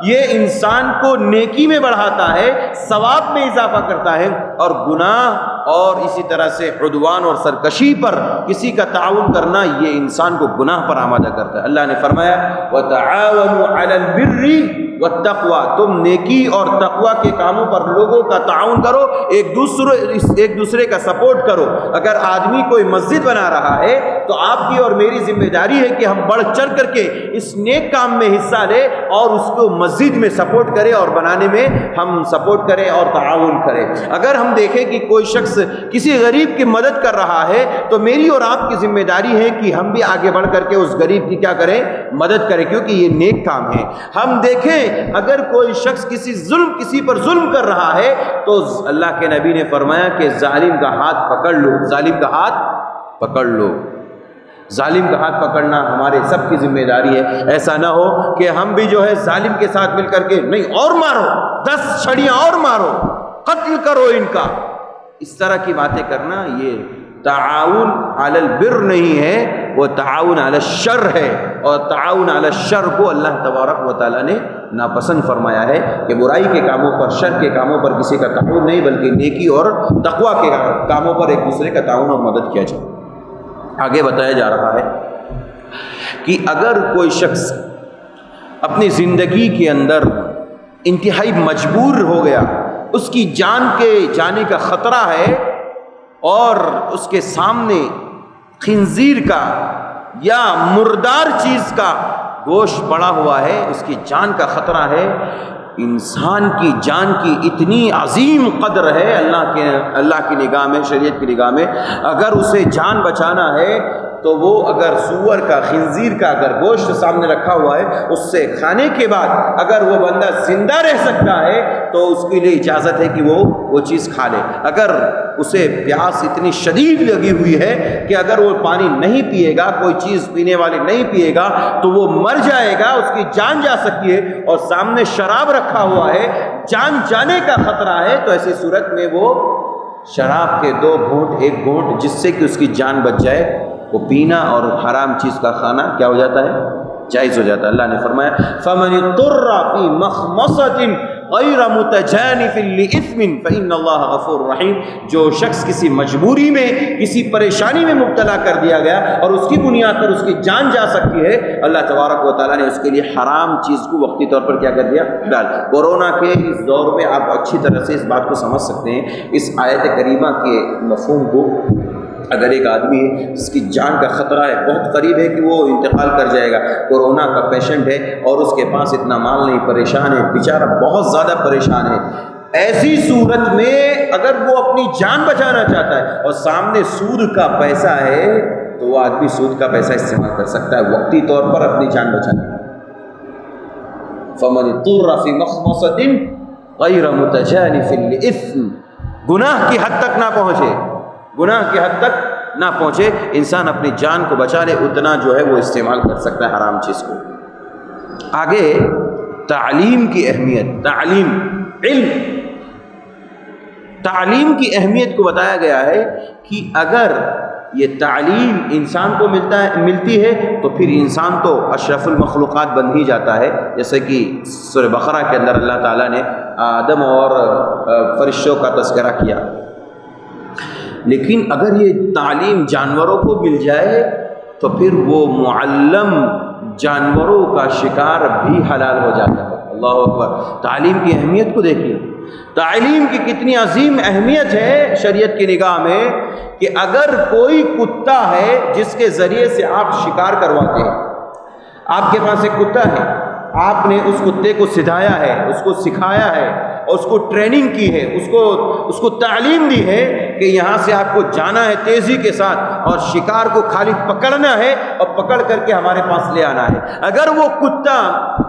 یہ انسان کو نیکی میں بڑھاتا ہے، ثواب میں اضافہ کرتا ہے، اور گناہ اور اسی طرح سے عدوان اور سرکشی پر کسی کا تعاون کرنا یہ انسان کو گناہ پر آمادہ کرتا ہے۔ اللہ نے فرمایا وَتَعَاوَنُوا عَلَى الْبِرِّ والتقوی، تم نیکی اور تقوی کے کاموں پر لوگوں کا تعاون کرو، ایک دوسرے کا سپورٹ کرو۔ اگر آدمی کوئی مسجد بنا رہا ہے تو آپ کی اور میری ذمہ داری ہے کہ ہم بڑھ چڑھ کر کے اس نیک کام میں حصہ لیں اور اس کو مسجد میں سپورٹ کریں اور بنانے میں ہم سپورٹ کریں اور تعاون کریں۔ اگر ہم دیکھیں کہ کوئی شخص کسی غریب کی مدد کر رہا ہے تو میری اور آپ کی ذمہ داری ہے کہ ہم بھی آگے بڑھ کر کے اس غریب کی کیا کریں؟ مدد کریں، کیونکہ یہ نیک کام ہے۔ ہم دیکھیں اگر کوئی شخص کسی پر ظلم کر رہا ہے تو اللہ کے نبی نے فرمایا کہ ظالم کا ہاتھ پکڑ لو، ظالم کا ہاتھ پکڑ لو۔ ظالم کا ہاتھ پکڑنا ہمارے سب کی ذمہ داری ہے۔ ایسا نہ ہو کہ ہم بھی جو ہے ظالم کے ساتھ مل کر کے نہیں اور مارو، 10 چھڑیاں اور مارو، قتل کرو ان کا، اس طرح کی باتیں کرنا یہ تعاون علی البر نہیں ہے، وہ تعاون علی الشر ہے، اور تعاون علی الشر کو اللہ تبارک و تعالیٰ نے ناپسند فرمایا ہے کہ برائی کے کاموں پر، شر کے کاموں پر کسی کا تعاون نہیں، بلکہ نیکی اور تقوی کے کاموں پر ایک دوسرے کا تعاون اور مدد کیا جائے۔ آگے بتایا جا رہا ہے کہ اگر کوئی شخص اپنی زندگی کے اندر انتہائی مجبور ہو گیا، اس کی جان کے جانے کا خطرہ ہے اور اس کے سامنے خنزیر کا یا مردار چیز کا گوشت پڑا ہوا ہے، اس کی جان کا خطرہ ہے، انسان کی جان کی اتنی عظیم قدر ہے اللہ کی نگاہ میں، شریعت کی نگاہ میں، اگر اسے جان بچانا ہے تو وہ اگر سور کا، خنزیر کا اگر گوشت سامنے رکھا ہوا ہے، اس سے کھانے کے بعد اگر وہ بندہ زندہ رہ سکتا ہے تو اس کے لیے اجازت ہے کہ وہ چیز کھا لے۔ اگر اسے پیاس اتنی شدید لگی ہوئی ہے کہ اگر وہ پانی نہیں پیے گا، کوئی چیز پینے والی نہیں پیے گا تو وہ مر جائے گا، اس کی جان جا سکتی ہے، اور سامنے شراب رکھا ہوا ہے، جان جانے کا خطرہ ہے، تو ایسی صورت میں وہ شراب کے 2 گھونٹ 1 گھونٹ جس سے کہ اس کی جان بچ جائے وہ پینا اور حرام چیز کا کھانا کیا ہو جاتا ہے؟ جائز ہو جاتا ہے۔ اللہ نے فرمایا فَمَنِ اضْطُرَّ فِي مَخْمَصَةٍ غَيْرَ مُتَجَانِفٍ لِإِثْمٍ فَإِنَّ اللَّهَ غَفُورٌ رَحِيمٌ، جو شخص کسی مجبوری میں، کسی پریشانی میں مبتلا کر دیا گیا اور اس کی بنیاد پر اس کی جان جا سکتی ہے، اللہ تبارک و تعالیٰ نے اس کے لیے حرام چیز کو وقتی طور پر کیا کر دیا؟ ڈال۔ کورونا کے اس دور میں آپ اچھی طرح سے اس بات کو سمجھ سکتے ہیں، اس آیت کریمہ کے مفہوم کو۔ اگر ایک آدمی ہے جس کی جان کا خطرہ ہے، بہت قریب ہے کہ وہ انتقال کر جائے گا، کورونا کا پیشنٹ ہے اور اس کے پاس اتنا مال نہیں، پریشان ہے بیچارہ، بہت زیادہ پریشان ہے، ایسی صورت میں اگر وہ اپنی جان بچانا چاہتا ہے اور سامنے سود کا پیسہ ہے تو وہ آدمی سود کا پیسہ استعمال کر سکتا ہے وقتی طور پر اپنی جان بچانے کا۔ فَمَنِ اضْطُرَّ فِي مَخْمَصَةٍ غَيْرَ مُتَجَانِفٍ لِإِثْمٍ، گناہ کی حد تک نہ پہنچے، گناہ کی حد تک نہ پہنچے، انسان اپنی جان کو بچا لے، اتنا جو ہے وہ استعمال کر سکتا ہے حرام چیز کو۔ آگے تعلیم کی اہمیت، تعلیم کی اہمیت کو بتایا گیا ہے کہ اگر یہ تعلیم انسان کو ملتی ہے تو پھر انسان تو اشرف المخلوقات بن ہی جاتا ہے، جیسے کہ سورہ بقرہ کے اندر اللہ تعالیٰ نے آدم اور فرشتوں کا تذکرہ کیا۔ لیکن اگر یہ تعلیم جانوروں کو مل جائے تو پھر وہ معلم جانوروں کا شکار بھی حلال ہو جاتا ہے۔ اللہ اکبر، تعلیم کی اہمیت کو دیکھیے، تعلیم کی کتنی عظیم اہمیت ہے شریعت کی نگاہ میں، کہ اگر کوئی کتا ہے جس کے ذریعے سے آپ شکار کرواتے ہیں، آپ کے پاس ایک کتا ہے، آپ نے اس کتے کو سکھایا ہے، اس کو سکھایا ہے، اور اس کو ٹریننگ کی ہے، اس کو تعلیم دی ہے کہ یہاں سے آپ کو جانا ہے تیزی کے ساتھ اور شکار کو خالی پکڑنا ہے اور پکڑ کر کے ہمارے پاس لے آنا ہے۔ اگر وہ کتا،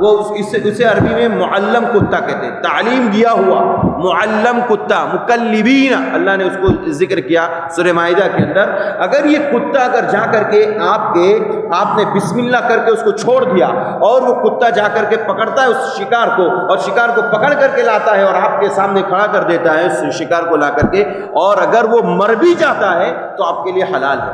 وہ اسے عربی میں معلم کتا کہتے ہیں، تعلیم دیا ہوا معلم کتا، مکلبین اللہ نے اس کو ذکر کیا سورہ مائدہ کے اندر۔ اگر یہ کتا اگر جا کر کے آپ نے بسم اللہ کر کے اس کو چھوڑ دیا اور وہ کتا جا کر کے پکڑتا ہے اس شکار کو اور شکار کو پکڑ کر کے لاتا ہے اور آپ کے سامنے کھڑا کر دیتا ہے اس شکار کو لا کر کے، اور اگر وہ مر بھی جاتا ہے تو آپ کے لیے حلال ہے،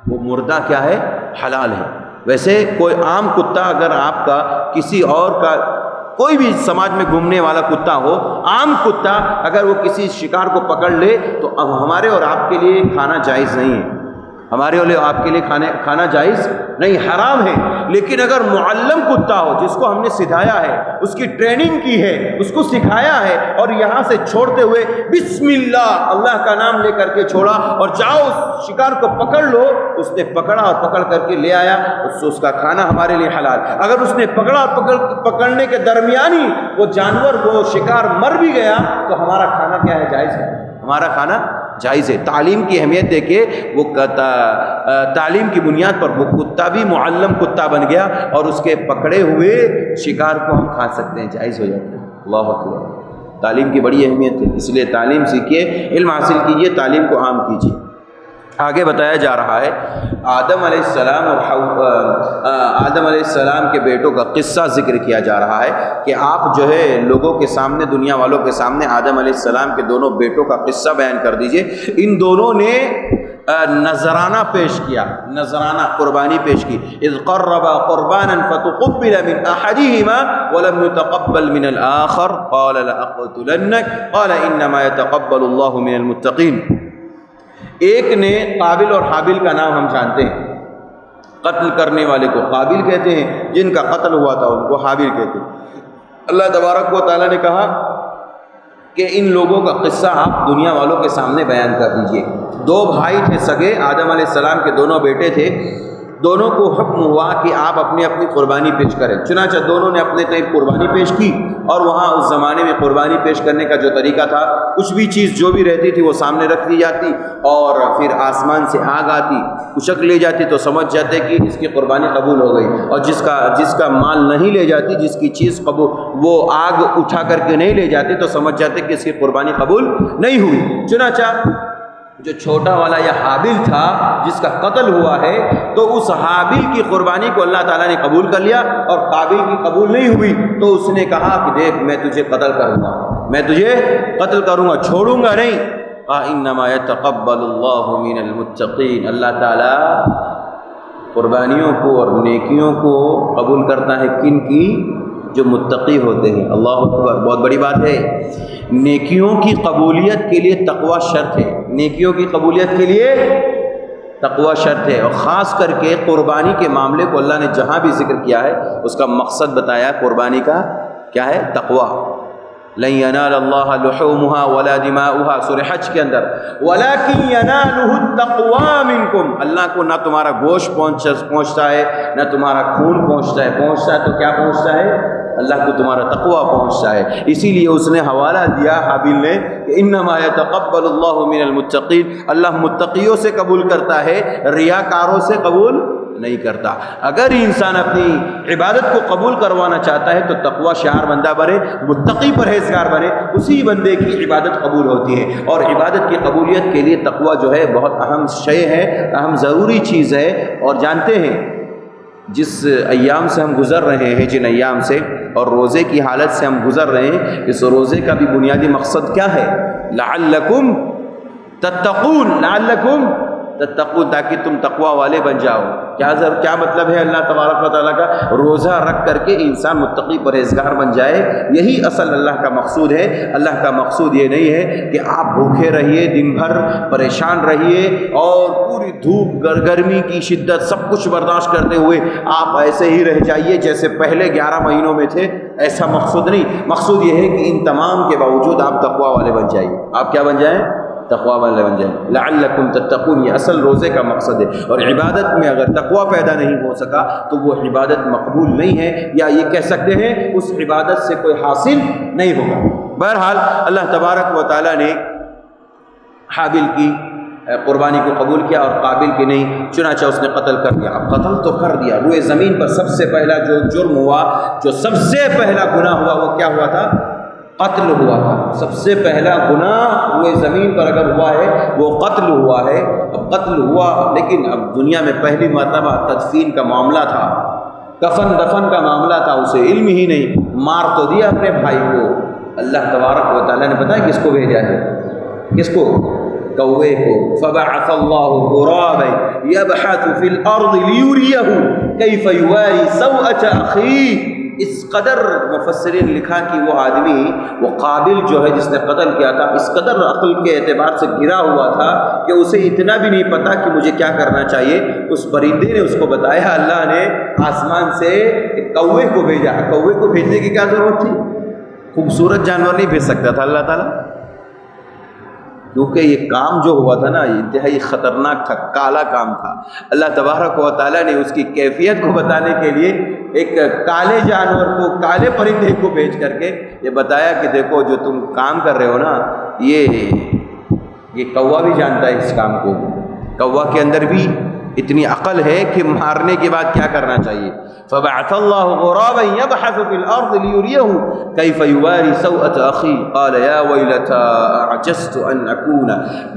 وہ مردہ کیا ہے؟ حلال ہے۔ ویسے کوئی عام کتا اگر آپ کا کسی اور کا کوئی بھی سماج میں گھومنے والا کتا ہو، عام کتا اگر وہ کسی شکار کو پکڑ لے تو اب ہمارے اور آپ کے لیے کھانا جائز نہیں ہے، ہمارے لیے آپ کے لیے کھانا جائز نہیں، حرام ہے۔ لیکن اگر معلم کتا ہو جس کو ہم نے سکھایا ہے، اس کی ٹریننگ کی ہے، اس کو سکھایا ہے، اور یہاں سے چھوڑتے ہوئے بسم اللہ کا نام لے کر کے چھوڑا اور جاؤ اس شکار کو پکڑ لو، اس نے پکڑا اور پکڑ کر کے لے آیا، اس کا کھانا ہمارے لیے حلال۔ اگر اس نے پکڑا اور پکڑنے کے درمیان ہی وہ جانور وہ شکار مر بھی گیا تو ہمارا کھانا کیا ہے؟ جائز ہے، ہمارا کھانا جائز ہے۔ تعلیم کی اہمیت دے کے وہ تعلیم کی بنیاد پر وہ کتا بھی معلم کتا بن گیا اور اس کے پکڑے ہوئے شکار کو ہم کھا سکتے ہیں، جائز ہو جاتا ہے۔ اللہ اکبر، تعلیم کی بڑی اہمیت ہے، اس لیے تعلیم سیکھیے، علم حاصل کیجیے، تعلیم کو عام کیجیے۔ آگے بتایا جا رہا ہے آدم علیہ السلام اور آدم علیہ السلام کے بیٹوں کا قصہ ذکر کیا جا رہا ہے کہ آپ جو ہے لوگوں کے سامنے، دنیا والوں کے سامنے آدم علیہ السلام کے دونوں بیٹوں کا قصہ بیان کر دیجئے۔ ان دونوں نے نذرانہ پیش کیا، نذرانہ قربانی پیش کی۔ اذ قربا قربانا فتقبل من احدهما ولم يتقبل من الاخر قال لاقتلنك قال انما يتقبل الله من المتقين۔ ایک نے قابل اور حابل کا نام ہم جانتے ہیں، قتل کرنے والے کو قابل کہتے ہیں، جن کا قتل ہوا تھا ان کو حابل کہتے ہیں۔ اللہ تبارک و تعالیٰ نے کہا کہ ان لوگوں کا قصہ آپ دنیا والوں کے سامنے بیان کر دیجئے۔ دو بھائی تھے سگے، آدم علیہ السلام کے دونوں بیٹے تھے، دونوں کو حکم ہوا کہ آپ اپنی اپنی قربانی پیش کریں۔ چنانچہ دونوں نے اپنے طرف قربانی پیش کی، اور وہاں اس زمانے میں قربانی پیش کرنے کا جو طریقہ تھا، کچھ بھی چیز جو بھی رہتی تھی وہ سامنے رکھ دی جاتی، اور پھر آسمان سے آگ آتی، کچک لے جاتی تو سمجھ جاتے کہ اس کی قربانی قبول ہو گئی، اور جس کا مال نہیں لے جاتی، جس کی چیز قبول وہ آگ اٹھا کر کے نہیں لے جاتی تو سمجھ جاتے کہ اس کی قربانی قبول نہیں ہوئی۔ چنانچہ جو چھوٹا والا یا حابل تھا جس کا قتل ہوا ہے، تو اس حابل کی قربانی کو اللہ تعالیٰ نے قبول کر لیا، اور قابل کی قبول نہیں ہوئی تو اس نے کہا کہ دیکھ میں تجھے قتل کروں گا، میں تجھے قتل کروں گا، چھوڑوں گا نہیں۔ انما يتقبل الله من المتقين، اللہ تعالیٰ قربانیوں کو اور نیکیوں کو قبول کرتا ہے کن کی؟ جو متقی ہوتے ہیں۔ اللہ اکبر، بہت بڑی بات ہے۔ نیکیوں کی قبولیت کے لیے تقوی شرط ہے، نیکیوں کی قبولیت کے لیے تقوی شرط ہے، اور خاص کر کے قربانی کے معاملے کو اللہ نے جہاں بھی ذکر کیا ہے اس کا مقصد بتایا، قربانی کا کیا ہے؟ تقوی۔ لن ينال الله لحومها ولا دماؤها، سورہ حج کے اندر، ولكن يناله التقوى منكم، اللہ کو نہ تمہارا گوشت پہنچتا ہے نہ تمہارا خون پہنچتا ہے تو کیا پہنچتا ہے؟ اللہ کو تمہارا تقوی پہنچتا ہے۔ اسی لیے اس نے حوالہ دیا حابیل نے کہ انما يتقبل الله من المتقين، اللہ متقیوں سے قبول کرتا ہے، ریاکاروں سے قبول نہیں کرتا۔ اگر انسان اپنی عبادت کو قبول کروانا چاہتا ہے تو تقوی شعار بندہ بنے، متقی پرہیزگار بنے، اسی بندے کی عبادت قبول ہوتی ہے۔ اور عبادت کی قبولیت کے لیے تقوی جو ہے بہت اہم شے ہے، اہم ضروری چیز ہے۔ اور جانتے ہیں جس ایام سے ہم گزر رہے ہیں، جن ایام سے اور روزے کی حالت سے ہم گزر رہے ہیں، اس روزے کا بھی بنیادی مقصد کیا ہے؟ لعلکم تتقون، لعلکم تتقون، تاکہ تم تقوی والے بن جاؤ۔ کیا مطلب ہے اللہ تبارک و تعالیٰ کا؟ روزہ رکھ کر کے انسان متقی پرہیزگار بن جائے، یہی اصل اللہ کا مقصود ہے۔ اللہ کا مقصود یہ نہیں ہے کہ آپ بھوکے رہیے، دن بھر پریشان رہیے اور پوری دھوپ گرمی کی شدت سب کچھ برداشت کرتے ہوئے آپ ایسے ہی رہ جائیے جیسے پہلے 11 مہینوں میں تھے، ایسا مقصود نہیں۔ مقصود یہ ہے کہ ان تمام کے باوجود آپ تقوی والے بن جائیے۔ آپ کیا بن جائیں؟ تقوی والے بن جائیں۔ لعلکم تتقون، یہ اصل روزے کا مقصد ہے۔ اور عبادت میں اگر تقوی پیدا نہیں ہو سکا تو وہ عبادت مقبول نہیں ہے، یا یہ کہہ سکتے ہیں اس عبادت سے کوئی حاصل نہیں ہوگا۔ بہرحال اللہ تبارک و تعالیٰ نے حابل کی قربانی کو قبول کیا اور قابل کی نہیں، چنانچہ اس نے قتل کر دیا۔ اب قتل تو کر دیا، روئے زمین پر سب سے پہلا جو جرم ہوا، جو سب سے پہلا گناہ ہوا، وہ کیا ہوا تھا؟ قتل ہوا تھا۔ سب سے پہلا گناہ روئے زمین پر اگر ہوا ہے وہ قتل ہوا ہے۔ اب قتل ہوا، لیکن اب دنیا میں پہلی مرتبہ تدفین کا معاملہ تھا، کفن دفن کا معاملہ تھا، اسے علم ہی نہیں، مار تو دیا اپنے بھائی کو۔ اللہ تبارک و تعالیٰ نے بتایا کس کو بھیجا ہے؟ کس کو؟ کوے کو۔ فبعث اللہ غرابا یبحث فی الارض لیریہ کیف یواری سوءة اخیہ، اس قدر مفسرین نے لکھا کہ وہ آدمی، وہ قابل جو ہے جس نے قتل کیا تھا، اس قدر عقل کے اعتبار سے گرا ہوا تھا کہ اسے اتنا بھی نہیں پتا کہ مجھے کیا کرنا چاہیے۔ اس پرندے نے اس کو بتایا، اللہ نے آسمان سے ایک کوے کو بھیجا۔ کوے کو بھیجنے کی کیا ضرورت تھی؟ خوبصورت جانور نہیں بھیج سکتا تھا اللہ تعالیٰ، کیونکہ یہ کام جو ہوا تھا نا، یہ انتہائی خطرناک تھا، کالا کام تھا۔ اللہ تبارک و تعالیٰ نے اس کی کیفیت کو بتانے کے لیے ایک کالے جانور کو، کالے پرندے کو بھیج کر کے یہ بتایا کہ دیکھو جو تم کام کر رہے ہو نا، یہ کوا بھی جانتا ہے اس کام کو۔ کوا کے اندر بھی اتنی عقل ہے کہ مارنے کے بعد کیا کرنا چاہیے۔ فبعث الله غرابا يبحث في الارض ليريه كيف يواري سوءة اخيه قال يا ويلتى اعجزت ان اكون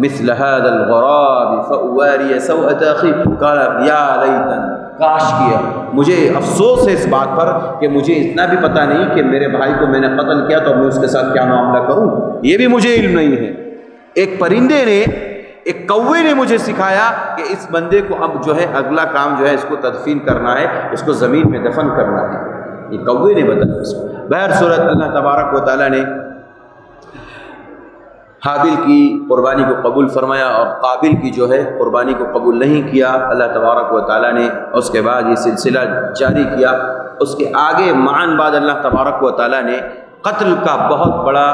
مثل هذا الغراب فاواري سوءة اخي قال يا ليتني، کاش کیا، مجھے افسوس ہے اس بات پر کہ مجھے اتنا بھی پتہ نہیں کہ میرے بھائی کو میں نے قتل کیا تو میں اس کے ساتھ کیا معاملہ کروں، یہ بھی مجھے علم نہیں ہے۔ ایک پرندے نے، ایک کوے نے مجھے سکھایا کہ اس بندے کو اب جو ہے اگلا کام جو ہے اس کو تدفین کرنا ہے، اس کو زمین میں دفن کرنا ہے، یہ کوے نے بتایا اس کو۔ بہر صورت اللہ تبارک و تعالیٰ نے حابل کی قربانی کو قبول فرمایا اور قابل کی جو ہے قربانی کو قبول نہیں کیا۔ اللہ تبارک و تعالیٰ نے اس کے بعد یہ سلسلہ جاری کیا۔ اس کے آگے معاً بعد اللہ تبارک و تعالیٰ نے قتل کا بہت بڑا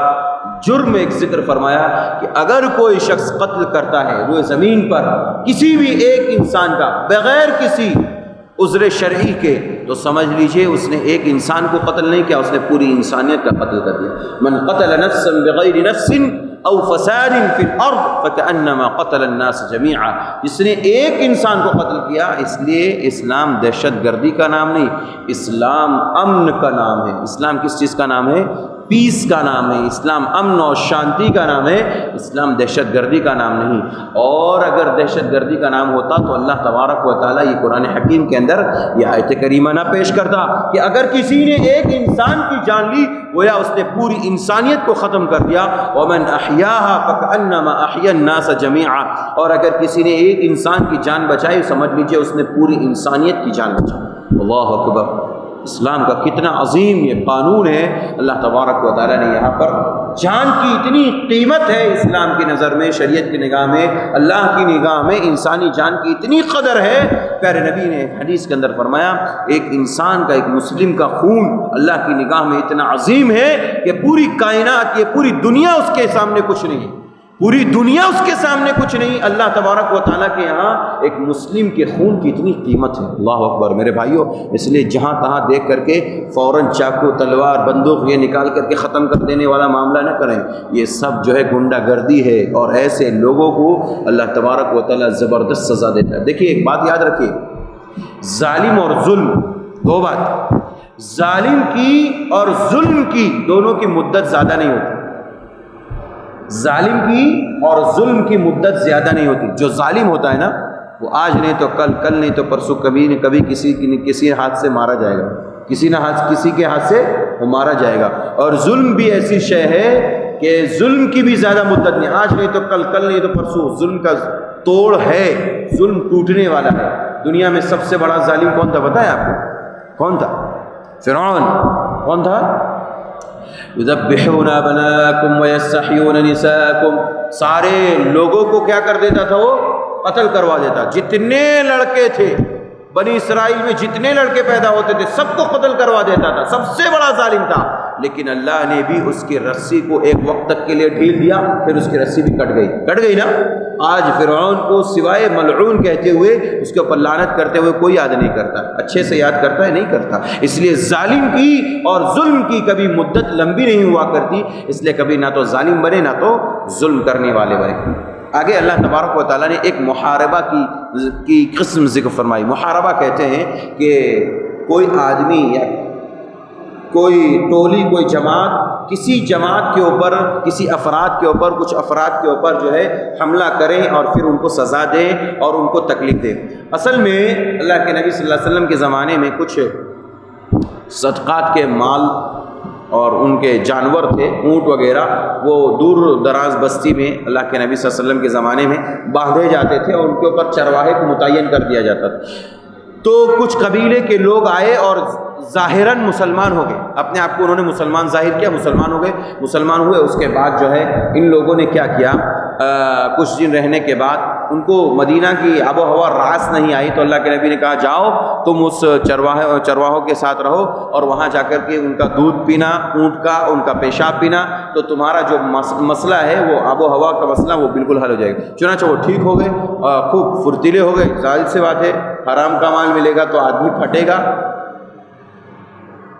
جرم ایک ذکر فرمایا کہ اگر کوئی شخص قتل کرتا ہے روئے زمین پر کسی بھی ایک انسان کا بغیر کسی عذر شرعی کے، تو سمجھ لیجئے اس نے ایک انسان کو قتل نہیں کیا، اس نے پوری انسانیت کا قتل کر دیا۔ من قتل نفسا بغیر نفس او فساد فی الارض فکأنما قتل الناس جميعا، جس نے ایک انسان کو قتل کیا۔ اس لیے اسلام دہشت گردی کا نام نہیں، اسلام امن کا نام ہے۔ اسلام کس چیز کا نام ہے؟ پیس کا نام ہے۔ اسلام امن اور شانتی کا نام ہے، اسلام دہشت گردی کا نام نہیں۔ اور اگر دہشت گردی کا نام ہوتا تو اللہ تبارک و تعالیٰ یہ قرآن حکیم کے اندر یہ آیت کریمہ نہ پیش کرتا کہ اگر کسی نے ایک انسان کی جان لی گویا اس نے پوری انسانیت کو ختم کر دیا۔ ومن احیاها فکأنما احیا الناس جميعا، اور اگر کسی نے ایک انسان کی جان بچائی سمجھ لیجئے اس نے پوری انسانیت کی جان بچائی۔ اللہ اکبر، اسلام کا کتنا عظیم یہ قانون ہے۔ اللہ تبارک و تعالیٰ نے یہاں پر جان کی اتنی قیمت ہے اسلام کی نظر میں، شریعت کی نگاہ میں، اللہ کی نگاہ میں انسانی جان کی اتنی قدر ہے۔ پیارے نبی نے حدیث کے اندر فرمایا ایک انسان کا، ایک مسلم کا خون اللہ کی نگاہ میں اتنا عظیم ہے کہ پوری کائنات، یہ پوری دنیا اس کے سامنے کچھ نہیں، پوری دنیا اس کے سامنے کچھ نہیں۔ اللہ تبارک و تعالیٰ کے یہاں ایک مسلم کے خون کی اتنی قیمت ہے۔ اللہ اکبر میرے بھائیوں، اس لیے جہاں تہاں دیکھ کر کے فوراً چاقو، تلوار، بندوق یہ نکال کر کے ختم کر دینے والا معاملہ نہ کریں، یہ سب جو ہے گنڈا گردی ہے، اور ایسے لوگوں کو اللہ تبارک و تعالیٰ زبردست سزا دیتا ہے۔ دیکھیے ایک بات یاد رکھیے، ظالم اور ظلم، دو بات، ظالم کی اور ظلم کی دونوں کی مدت زیادہ نہیں ہوتی۔ ظالم کی اور ظلم کی مدت زیادہ نہیں ہوتی۔ جو ظالم ہوتا ہے نا وہ آج نہیں تو کل، کل نہیں تو پرسوں، کبھی نہ کبھی کسی ہاتھ سے مارا جائے گا، کسی کے ہاتھ سے وہ مارا جائے گا۔ اور ظلم بھی ایسی شے ہے کہ ظلم کی بھی زیادہ مدت نہیں، آج نہیں تو کل، کل نہیں تو پرسوں۔ ظلم کا توڑ ہے، ظلم ٹوٹنے والا ہے۔ دنیا میں سب سے بڑا ظالم کون تھا پتہ ہے آپ کو؟ کون تھا؟ فرعون۔ کون تھا؟ یذبحون ابناءکم ویستحیون نساءکم، سارے لوگوں کو کیا کر دیتا تھا؟ وہ قتل کروا دیتا۔ جتنے لڑکے تھے بنی اسرائیل میں، جتنے لڑکے پیدا ہوتے تھے سب کو قتل کروا دیتا تھا، سب سے بڑا ظالم تھا۔ لیکن اللہ نے بھی اس کی رسی کو ایک وقت تک کے لیے ڈھیل دیا، پھر اس کی رسی بھی کٹ گئی نا۔ آج فرعون کو سوائے ملعون کہتے ہوئے، اس کے اوپر لعنت کرتے ہوئے کوئی یاد نہیں کرتا، اچھے سے یاد کرتا ہے نہیں کرتا۔ اس لیے ظالم کی اور ظلم کی کبھی مدت لمبی نہیں ہوا کرتی، اس لیے کبھی نہ تو ظالم بنے نہ تو ظلم کرنے والے بنے۔ آگے اللہ تبارک و تعالیٰ نے ایک محاربہ کی قسم ذکر فرمائی۔ محاربہ کہتے ہیں کہ کوئی آدمی یا کوئی ٹولی، کوئی جماعت کسی جماعت کے اوپر، کسی افراد کے اوپر، کچھ افراد کے اوپر جو ہے حملہ کریں اور پھر ان کو سزا دیں اور ان کو تکلیف دیں۔ اصل میں اللہ کے نبی صلی اللہ علیہ وسلم کے زمانے میں کچھ صدقات کے مال اور ان کے جانور تھے، اونٹ وغیرہ، وہ دور دراز بستی میں اللہ کے نبی صلی اللہ علیہ وسلم کے زمانے میں باندھے جاتے تھے اور ان کے اوپر چرواہے کو متعین کر دیا جاتا تھا۔ تو کچھ قبیلے کے لوگ آئے اور ظاہراً مسلمان ہو گئے، اپنے آپ کو انہوں نے مسلمان ظاہر کیا، مسلمان ہو گئے، مسلمان ہوئے۔ اس کے بعد جو ہے ان لوگوں نے کیا کیا، کچھ دن رہنے کے بعد ان کو مدینہ کی آب و ہوا راس نہیں آئی، تو اللہ کے نبی نے کہا جاؤ تم اس چرواہوں کے ساتھ رہو اور وہاں جا کر کے ان کا دودھ پینا، اونٹ کا ان کا پیشاب پینا، تو تمہارا جو مسئلہ ہے وہ آب و ہوا کا مسئلہ وہ بالکل حل ہو جائے گا۔ چنانچہ وہ ٹھیک ہو گئے، خوب پھرتیلے ہو گئے۔ ظاہر سی بات ہے حرام کا مال ملے گا تو آدمی پھٹے گا،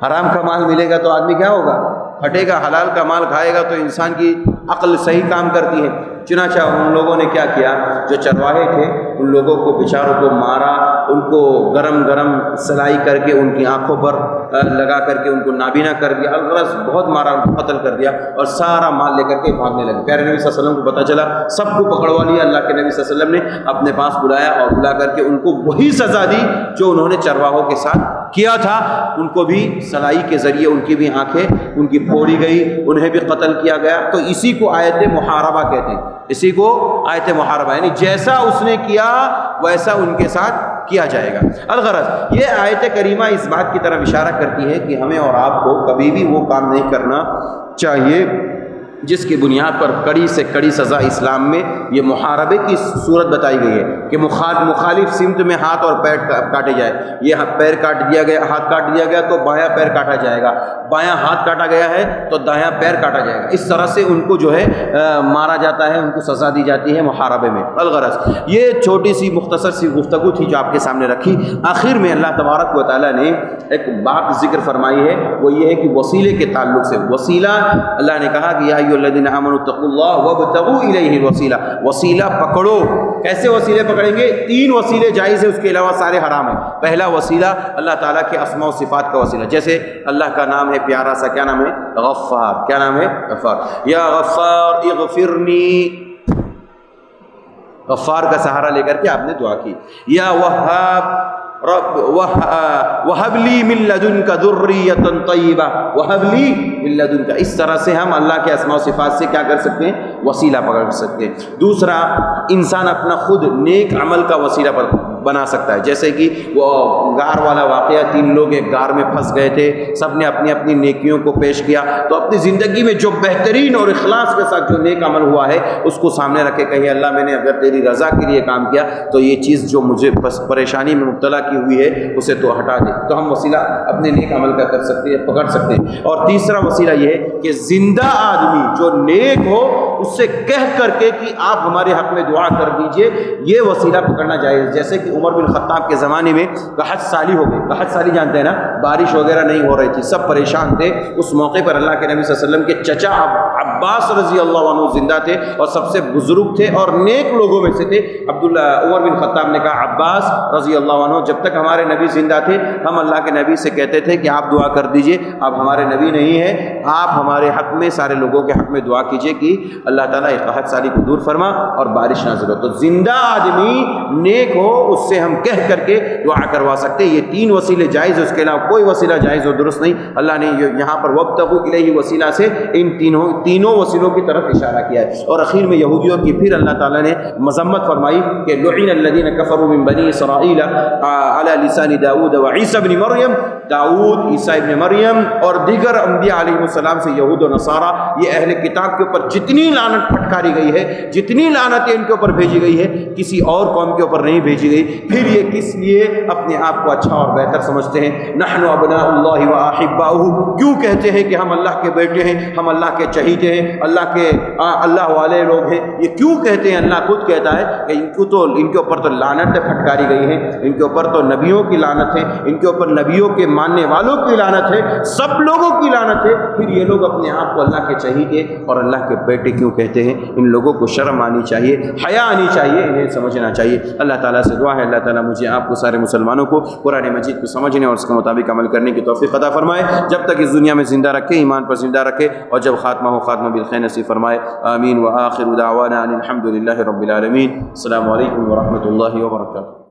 حرام کا مال ملے گا تو آدمی کیا ہوگا، پھٹے گا۔ حلال کا مال کھائے گا تو انسان کی عقل صحیح کام کرتی ہے۔ چنانچہ ان لوگوں نے کیا کیا، جو چرواہے تھے ان لوگوں کو بیچاروں کو مارا، ان کو گرم گرم سلائی کر کے ان کی آنکھوں پر لگا کر کے ان کو نابینا کر دیا، الغرض بہت مارا، ان کو قتل کر دیا اور سارا مال لے کر کے بھاگنے لگے۔ پیارے نبی صلی اللہ علیہ وسلم کو پتہ چلا، سب کو پکڑوا لیا۔ اللہ کے نبی صلی اللہ علیہ وسلم نے اپنے پاس بلایا اور بلا کر کے ان کو وہی سزا دی جو انہوں نے چرواہوں کے ساتھ کیا تھا۔ ان کو بھی سلائی کے ذریعے ان کی بھی آنکھیں ان کی پھوڑی گئی، انہیں بھی قتل کیا گیا۔ تو اسی کو آیت محاربہ کہتے ہیں، اسی کو آیت محاربہ، یعنی جیسا اس نے کیا ویسا ان کے ساتھ کیا جائے گا۔ الغرض یہ آیت کریمہ اس بات کی طرف اشارہ کرتی ہے کہ ہمیں اور آپ کو کبھی بھی وہ کام نہیں کرنا چاہیے جس کی بنیاد پر کڑی سے کڑی سزا اسلام میں یہ محاربے کی صورت بتائی گئی ہے کہ مخالف سمت میں ہاتھ اور پیر کاٹے جائے۔ یہ پیر کاٹ دیا گیا، ہاتھ کاٹ دیا گیا تو بایاں پیر کاٹا جائے گا، بایاں ہاتھ کاٹا گیا ہے تو دایاں پیر کاٹا جائے گا۔ اس طرح سے ان کو جو ہے مارا جاتا ہے، ان کو سزا دی جاتی ہے محاربے میں۔ الغرض یہ چھوٹی سی مختصر سی گفتگو تھی جو آپ کے سامنے رکھی۔ آخر میں اللہ تبارک و تعالیٰ نے ایک بات ذکر فرمائی ہے، وہ یہ ہے کہ وسیلے کے تعلق سے وسیلہ اللہ نے کہا کہ یا ایھا الذین آمنوا اتقوا اللہ وابتغوا الیہ الوسیلہ، وسیلہ پکڑو۔ کیسے وسیلے پکڑیں گے؟ تین وسیلے جائز ہیں، اس کے علاوہ سارے حرام ہیں۔ پہلا وسیلہ اللہ تعالیٰ کے اسماء و صفات کا وسیلہ، جیسے اللہ کا نام ہے پیارا سا، کیا نام ہے؟ غفار۔ کیا نام ہے؟ غفار۔ یا غفار اغفرنی، غفار کا سہارا لے کر کے آپ نے دعا کی۔ یا وہاب رب وہب لی من لدنک ذریۃ طیبہ، وہب لی من لدنک۔ اس طرح سے ہم اللہ کے اسماء و صفات سے کیا کر سکتے ہیں؟ وسیلہ پکڑ سکتے ہیں۔ دوسرا، انسان اپنا خود نیک عمل کا وسیلہ بنا سکتا ہے، جیسے کہ وہ غار والا واقعہ، تین لوگ ایک غار میں پھنس گئے تھے، سب نے اپنی اپنی نیکیوں کو پیش کیا، تو اپنی زندگی میں جو بہترین اور اخلاص کے ساتھ جو نیک عمل ہوا ہے اس کو سامنے رکھے، کہیں اللہ میں نے اگر تیری رضا کے لیے کام کیا تو یہ چیز جو مجھے پریشانی میں مبتلا کی ہوئی ہے اسے تو ہٹا دے۔ تو ہم وسیلہ اپنے نیک عمل کا کر سکتے ہیں، پکڑ سکتے ہیں۔ اور تیسرا وسیلہ یہ ہے کہ زندہ آدمی جو نیک ہو اس سے کہہ کر کے کہ آپ ہمارے حق میں دعا کر دیجئے، یہ وسیلہ پکڑنا جائز۔ جیسے کہ عمر بن خطاب کے زمانے میں قحط سالی ہو گئی، قحط سالی جانتے ہیں نا، بارش وغیرہ نہیں ہو رہی تھی، سب پریشان تھے۔ اس موقع پر اللہ کے نبی صلی اللہ علیہ وسلم کے چچا عباس رضی اللہ عنہ زندہ تھے اور سب سے بزرگ تھے اور نیک لوگوں میں سے تھے۔ عمر بن خطاب نے کہا عباس رضی اللہ عنہ، جب تک ہمارے نبی زندہ تھے ہم اللہ کے نبی سے کہتے تھے کہ آپ دعا کر دیجئے، اب ہمارے نبی نہیں ہے، آپ ہمارے حق میں، سارے لوگوں کے حق میں دعا کیجئے کہ اللہ تعالیٰ قحط سالی کو دور فرما اور بارش نازل ہو۔ تو زندہ آدمی نیک ہو اس سے ہم کہہ کر کے دعا کروا سکتے ہیں۔ یہ تین وسیلے جائز، اس کے علاوہ کوئی وسیلہ جائز اور درست نہیں۔ اللہ نے یہاں پر وابتغوا الیہ وسیلہ سے ان تینوں وسیلوں کی طرف اشارہ کیا ہے۔ اور اخیر میں یہودیوں کی پھر اللہ تعالیٰ نے مذمت فرمائی کہ لعن الذین کفروا من بنی اسرائیل علی لسان داؤد وعیسی ابن مریم، داؤد، عیسیٰ ابن مریم اور دیگر انبیاء علیہ السلام سے یہود و نصارہ، یہ اہل کتاب کے اوپر جتنی لعنت پھٹکاری گئی ہے، جتنی لعنتیں ان کے اوپر بھیجی گئی ہے، کسی اور قوم کے اوپر نہیں بھیجی گئی۔ پھر یہ کس لیے اپنے آپ کو اچھا اور بہتر سمجھتے ہیں؟ نحن ابناء اللہ واحباؤہ، کیوں کہتے ہیں کہ ہم اللہ کے بیٹے ہیں، ہم اللہ کے چہیتے ہیں، اللہ والے لوگ ہیں؟ یہ کیوں کہتے ہیں؟ اللہ خود کہتا ہے کہ ان کے اوپر تو لعنتیں پھٹکاری گئی ہیں، ان کے اوپر تو نبیوں کی لعنت ہے، ان کے اوپر نبیوں کے ماننے والوں کی لعنت ہے، سب لوگوں کی لعنت ہے۔ پھر یہ لوگ اپنے آپ کو اللہ کے چہیتے اور اللہ کے بیٹے کیوں کہتے ہیں؟ ان لوگوں کو شرم آنی چاہیے، حیا آنی چاہیے، انہیں سمجھنا چاہیے۔ اللہ تعالیٰ سے دعا ہے اللہ تعالیٰ مجھے آپ کو سارے مسلمانوں کو قرآن مجید کو سمجھنے اور اس کے مطابق عمل کرنے کی توفیق عطا فرمائے، جب تک اس دنیا میں زندہ رکھے، ایمان پر زندہ رکھے، اور جب خاتمہ ہو خاتمہ بالخیر نصیب فرمائے۔ آمین وآخر دعوانا ان الحمد للہ رب العالمین۔ السلام علیکم ورحمۃ اللہ وبرکاتہ۔